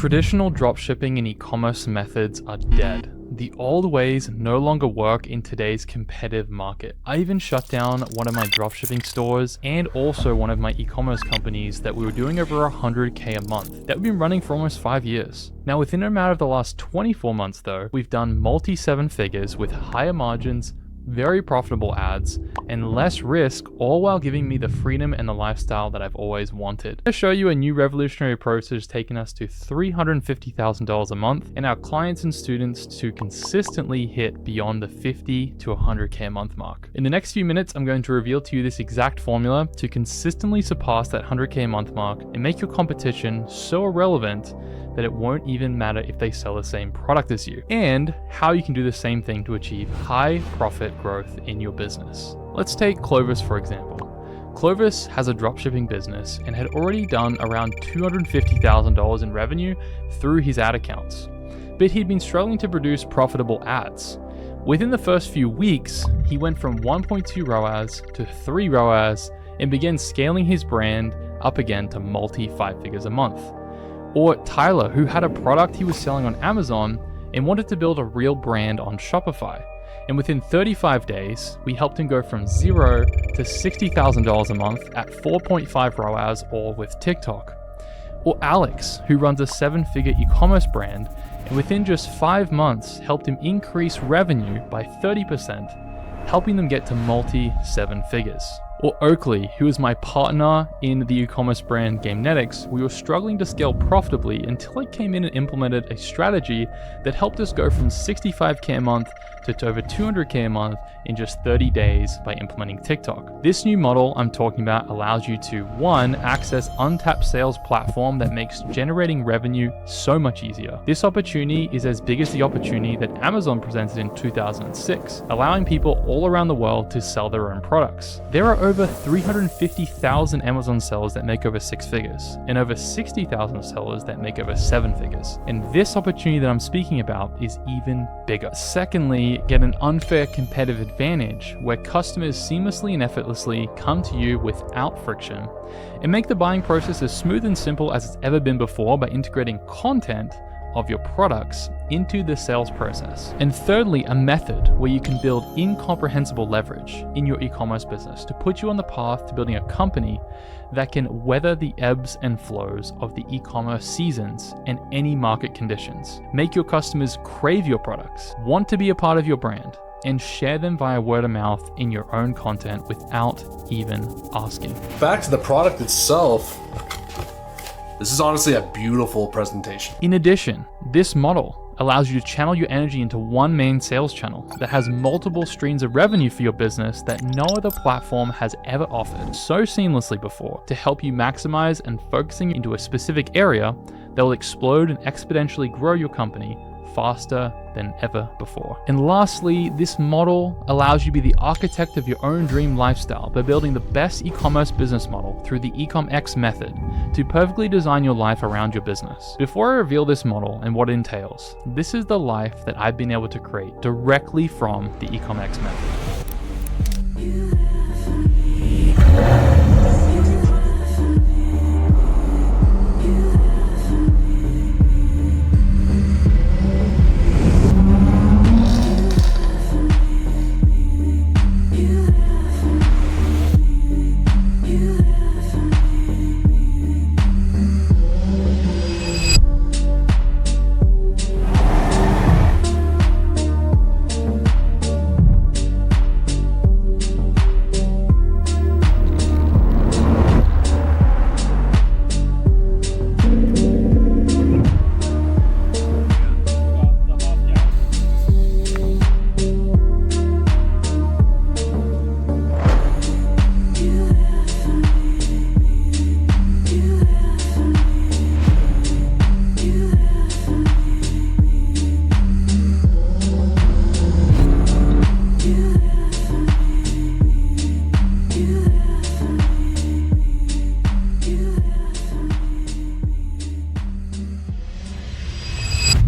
Traditional dropshipping and e-commerce methods are dead. The old ways no longer work in today's competitive market. I even shut down one of my dropshipping stores and also one of my e-commerce companies that we were doing over 100K a month that we've been running for almost 5 years. Now within a matter of the last 24 months though, we've done multi-seven figures with higher margins, very profitable ads, and less risk, all while giving me the freedom and the lifestyle that I've always wanted. I'll show you a new revolutionary approach that has taken us to $350,000 a month and our clients and students to consistently hit beyond the 50 to 100K a month mark. In the next few minutes, I'm going to reveal to you this exact formula to consistently surpass that 100K a month mark and make your competition so irrelevant that it won't even matter if they sell the same product as you, and how you can do the same thing to achieve high profit growth in your business. Let's take Clovis for example. Clovis has a dropshipping business and had already done around $250,000 in revenue through his ad accounts, but he'd been struggling to produce profitable ads. Within the first few weeks, he went from 1.2 ROAS to 3 ROAS and began scaling his brand up again to multi-5 figures a month. Or Tyler, who had a product he was selling on Amazon and wanted to build a real brand on Shopify. And within 35 days, we helped him go from $0 to $60,000 a month at 4.5 ROAS, all with TikTok. Or Alex, who runs a 7-figure e-commerce brand, and within just 5 months helped him increase revenue by 30%, helping them get to multi-7 figures. Or Oakley, who is my partner in the e-commerce brand Gamenetics. We were struggling to scale profitably until I came in and implemented a strategy that helped us go from 65K a month to over 200K a month in just 30 days by implementing TikTok. This new model I'm talking about allows you to, 1, access untapped sales platform that makes generating revenue so much easier. This opportunity is as big as the opportunity that Amazon presented in 2006, allowing people all around the world to sell their own products. There are over 350,000 Amazon sellers that make over 6 figures, and over 60,000 sellers that make over 7 figures. And this opportunity that I'm speaking about is even bigger. Secondly, get an unfair competitive advantage where customers seamlessly and effortlessly come to you without friction, and make the buying process as smooth and simple as it's ever been before by integrating content of your products into the sales process. And thirdly, a method where you can build incomprehensible leverage in your e-commerce business to put you on the path to building a company that can weather the ebbs and flows of the e-commerce seasons and any market conditions. Make your customers crave your products, want to be a part of your brand, and share them via word of mouth in your own content without even asking. Back to the product itself. This is honestly a beautiful presentation. In addition, this model allows you to channel your energy into one main sales channel that has multiple streams of revenue for your business that no other platform has ever offered so seamlessly before, to help you maximize and focusing into a specific area that will explode and exponentially grow your company faster than ever before. And lastly, this model allows you to be the architect of your own dream lifestyle by building the best e-commerce business model through the EcomX method to perfectly design your life around your business. Before I reveal this model and what it entails, this is the life that I've been able to create directly from the EcomX method.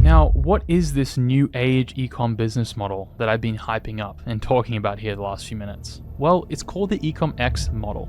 Now, what is this new age ecom business model that I've been hyping up and talking about here the last few minutes? Well, it's called the EcomX model.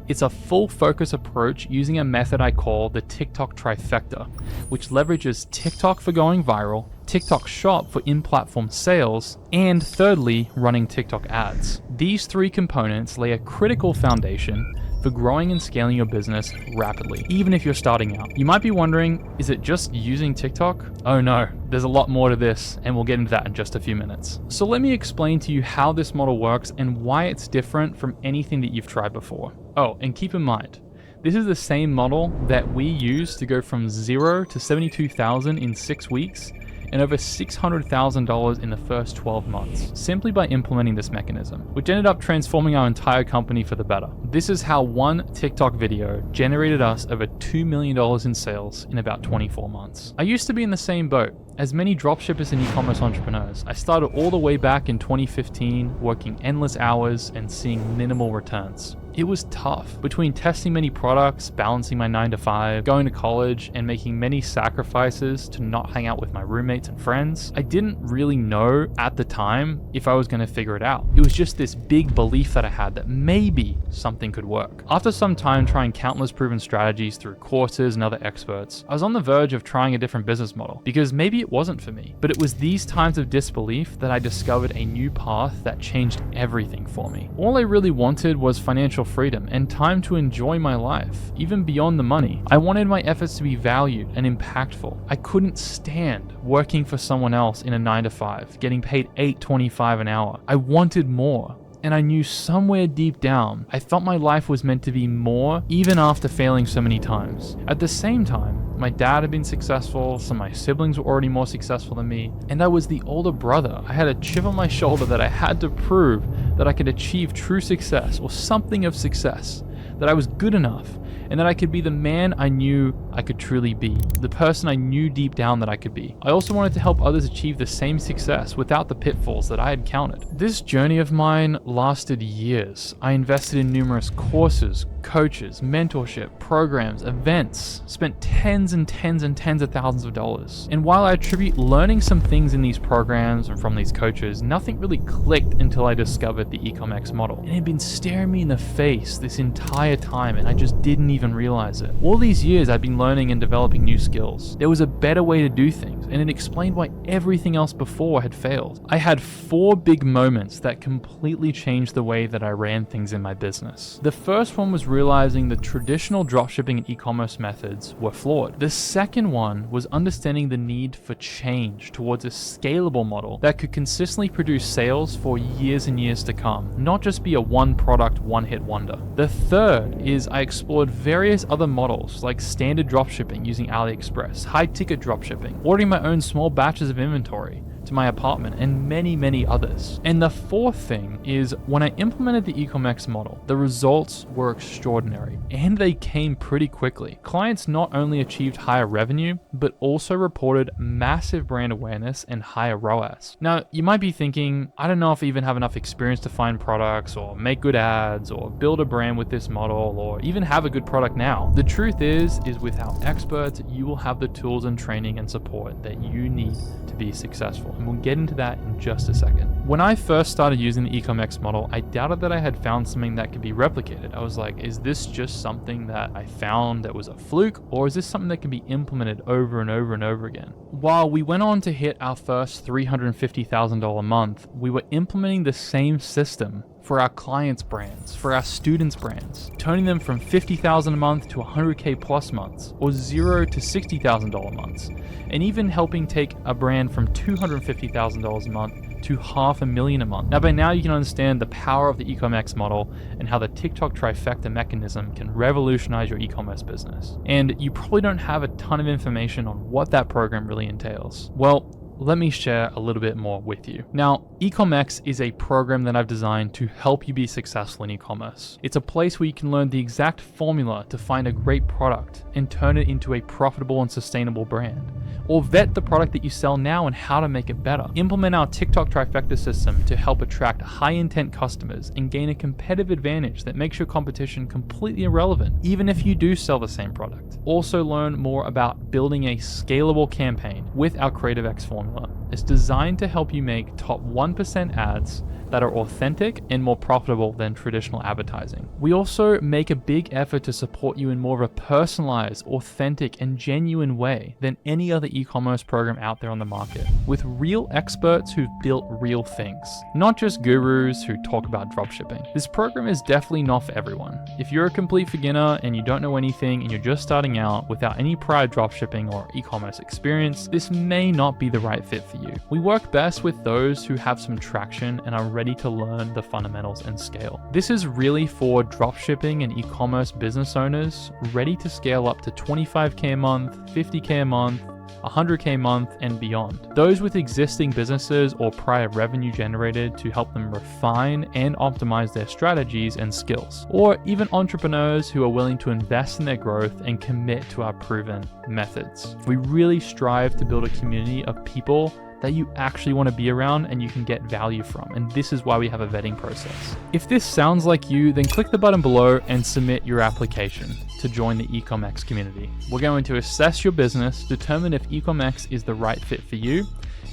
It's a full focus approach using a method I call the TikTok trifecta, which leverages TikTok for going viral, TikTok Shop for in-platform sales, and thirdly, running TikTok ads. These three components lay a critical foundation for growing and scaling your business rapidly, even if you're starting out. You might be wondering, is it just using TikTok? Oh no, there's a lot more to this, and we'll get into that in just a few minutes. So let me explain to you how this model works and why it's different from anything that you've tried before. Oh, and keep in mind, this is the same model that we use to go from 0 to 72,000 in 6 weeks and over $600,000 in the first 12 months, simply by implementing this mechanism, which ended up transforming our entire company for the better. This is how one TikTok video generated us over $2 million in sales in about 24 months. I used to be in the same boat. As many dropshippers and e-commerce entrepreneurs, I started all the way back in 2015, working endless hours and seeing minimal returns. It was tough. Between testing many products, balancing my 9 to 5, going to college, and making many sacrifices to not hang out with my roommates and friends, I didn't really know at the time if I was going to figure it out. It was just this big belief that I had that maybe something could work. After some time trying countless proven strategies through courses and other experts, I was on the verge of trying a different business model because maybe it wasn't for me. But it was these times of disbelief that I discovered a new path that changed everything for me. All I really wanted was financial freedom and time to enjoy my life, even beyond the money. I wanted my efforts to be valued and impactful. I couldn't stand working for someone else in a 9 to 5, getting paid $8.25 an hour. I wanted more. And I knew somewhere deep down, I felt my life was meant to be more, even after failing so many times. At the same time, my dad had been successful, some of my siblings were already more successful than me, and I was the older brother. I had a chip on my shoulder that I had to prove that I could achieve true success, or something of success, that I was good enough, and that I could be the man I knew I could truly be, the person I knew deep down that I could be. I also wanted to help others achieve the same success without the pitfalls that I had counted. This journey of mine lasted years. I invested in numerous courses, coaches, mentorship, programs, events, spent tens and tens and tens of thousands of dollars. And while I attribute learning some things in these programs and from these coaches, nothing really clicked until I discovered the EcomX model. And it had been staring me in the face this entire time, and I just didn't even realize it. All these years I've been learning and developing new skills. There was a better way to do things, and it explained why everything else before had failed. I had 4 big moments that completely changed the way that I ran things in my business. The first one was realizing the traditional dropshipping and e-commerce methods were flawed. The second one was understanding the need for change towards a scalable model that could consistently produce sales for years and years to come, not just be a one product, one hit wonder. The third is I explored various other models like standard dropshipping using AliExpress, high ticket dropshipping, ordering my own small batches of inventory to my apartment, and many others. And the fourth thing is when I implemented the EcomX model, the results were extraordinary and they came pretty quickly. Clients not only achieved higher revenue, but also reported massive brand awareness and higher ROAS. Now, you might be thinking, I don't know if I even have enough experience to find products or make good ads or build a brand with this model or even have a good product now. The truth is without experts, you will have the tools and training and support that you need to be successful. And we'll get into that in just a second. When I first started using the EcomX model, I doubted that I had found something that could be replicated. I was like, is this just something that I found that was a fluke, or is this something that can be implemented over and over and over again? While we went on to hit our first $350,000 a month, we were implementing the same system for our clients' brands, for our students' brands, turning them from $50,000 a month to $100K plus months, or $0 to $60,000 months, and even helping take a brand from $250,000 a month to $500,000 a month. Now, by now you can understand the power of the EcomX model and how the TikTok trifecta mechanism can revolutionize your e-commerce business. And you probably don't have a ton of information on what that program really entails. Well, let me share a little bit more with you. Now, EcomX is a program that I've designed to help you be successful in e-commerce. It's a place where you can learn the exact formula to find a great product and turn it into a profitable and sustainable brand. Or vet the product that you sell now and how to make it better. Implement our TikTok trifecta system to help attract high intent customers and gain a competitive advantage that makes your competition completely irrelevant, even if you do sell the same product. Also learn more about building a scalable campaign with our CreativeX formula. It's designed to help you make top 1% ads that are authentic and more profitable than traditional advertising. We also make a big effort to support you in more of a personalized, authentic, and genuine way than any other e-commerce program out there on the market, with real experts who've built real things, not just gurus who talk about dropshipping. This program is definitely not for everyone. If you're a complete beginner and you don't know anything and you're just starting out without any prior dropshipping or e-commerce experience, this may not be the right fit for you. We work best with those who have some traction and are ready to learn the fundamentals and scale. This is really for dropshipping and e-commerce business owners ready to scale up to 25K a month, 50K a month, 100K a month and beyond. Those with existing businesses or prior revenue generated to help them refine and optimize their strategies and skills. Or even entrepreneurs who are willing to invest in their growth and commit to our proven methods. We really strive to build a community of people that you actually want to be around and you can get value from, and this is why we have a vetting process. If this sounds like you, then click the button below and submit your application to join the EcomX community. We're going to assess your business, determine if EcomX is the right fit for you,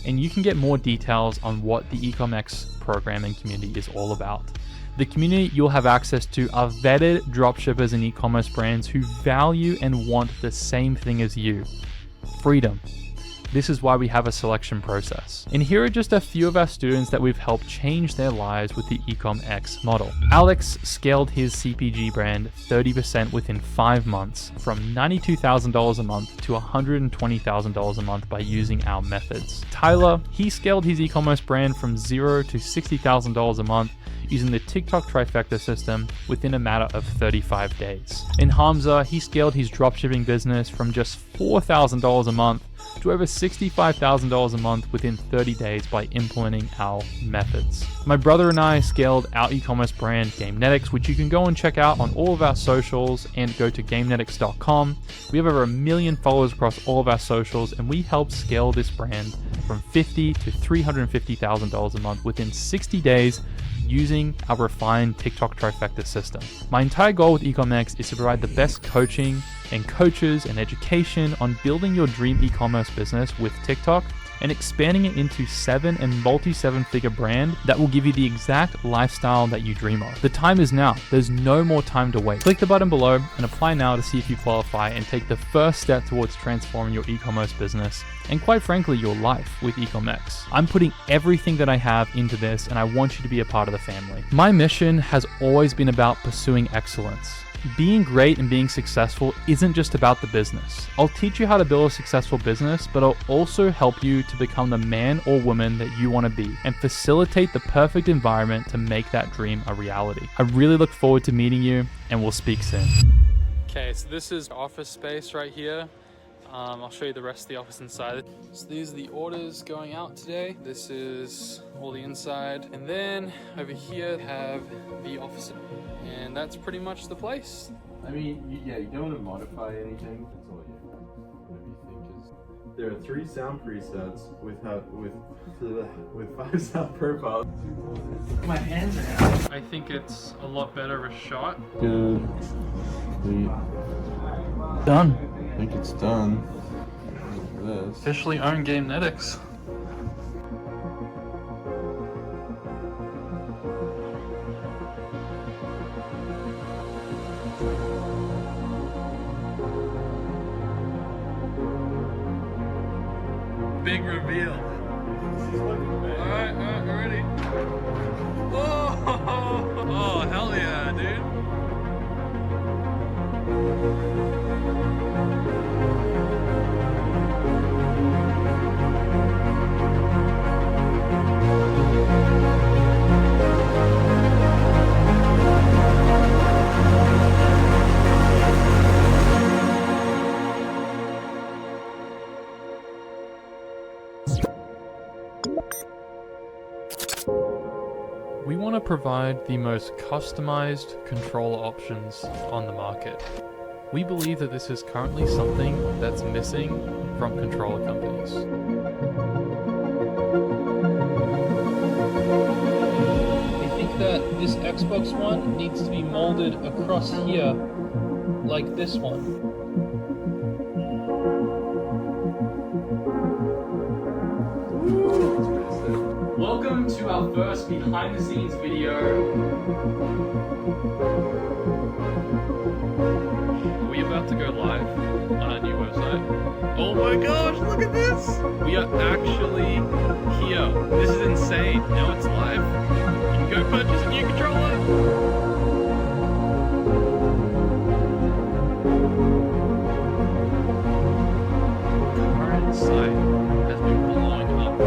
and you can get more details on what the EcomX program and community is all about. The community, you'll have access to are vetted dropshippers and e-commerce brands who value and want the same thing as you: freedom. This is why we have a selection process. And here are just a few of our students that we've helped change their lives with the EcomX model. Alex scaled his CPG brand 30% within 5 months, from $92,000 a month to $120,000 a month by using our methods. Tyler, he scaled his e-commerce brand from $0 to $60,000 a month using the TikTok trifecta system within a matter of 35 days. And Hamza, he scaled his dropshipping business from just $4,000 a month to over $65,000 a month within 30 days by implementing our methods. My brother and I scaled our e-commerce brand GameNetics, which you can go and check out on all of our socials and go to GameNetics.com. We have over 1 million followers across all of our socials, and we helped scale this brand from $50,000 to $350,000 a month within 60 days using our refined TikTok trifecta system. My entire goal with EcomX is to provide the best coaching and coaches and education on building your dream e-commerce business with TikTok and expanding it into 7 and multi-7-figure brand that will give you the exact lifestyle that you dream of. The time is now. There's no more time to wait. Click the button below and apply now to see if you qualify and take the first step towards transforming your e-commerce business and, quite frankly, your life with EcomX. I'm putting everything that I have into this, and I want you to be a part of the family. My mission has always been about pursuing excellence. Being great and being successful isn't just about the business. I'll teach you how to build a successful business, but I'll also help you to become the man or woman that you want to be and facilitate the perfect environment to make that dream a reality. I really look forward to meeting you, and we'll speak soon. Okay, so this is office space right here. I'll show you the rest of the office inside. So these are the orders going out today. This is all the inside. And then over here we have the office. And that's pretty much the place. I mean, yeah, you don't want to modify anything. That's all whatever you think is. There are 3 sound presets with 5 sound profiles. My hands are out. I think it's a lot better a shot. Good. Done. I think it's done. This. Officially own GameNetics. Big reveal. Alright, we're ready. Oh, hell yeah, dude. We want to provide the most customized controller options on the market. We believe that this is currently something that's missing from controller companies. I think that this Xbox One needs to be molded across here like this one. Whoa! welcome to our first behind the scenes video. Are we about to go live on our new website? Oh my gosh, look at this! We are actually here. This is insane. Now it's live. You can go purchase a new controller. Current site has been blowing up.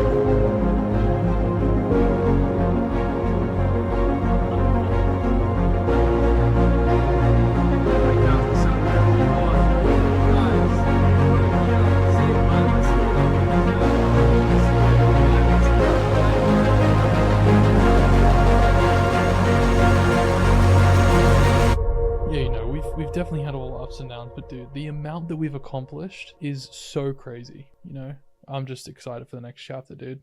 Yeah, you know, we've definitely had all ups and downs, but dude, the amount that we've accomplished is so crazy, you know? I'm just excited for the next chapter, dude.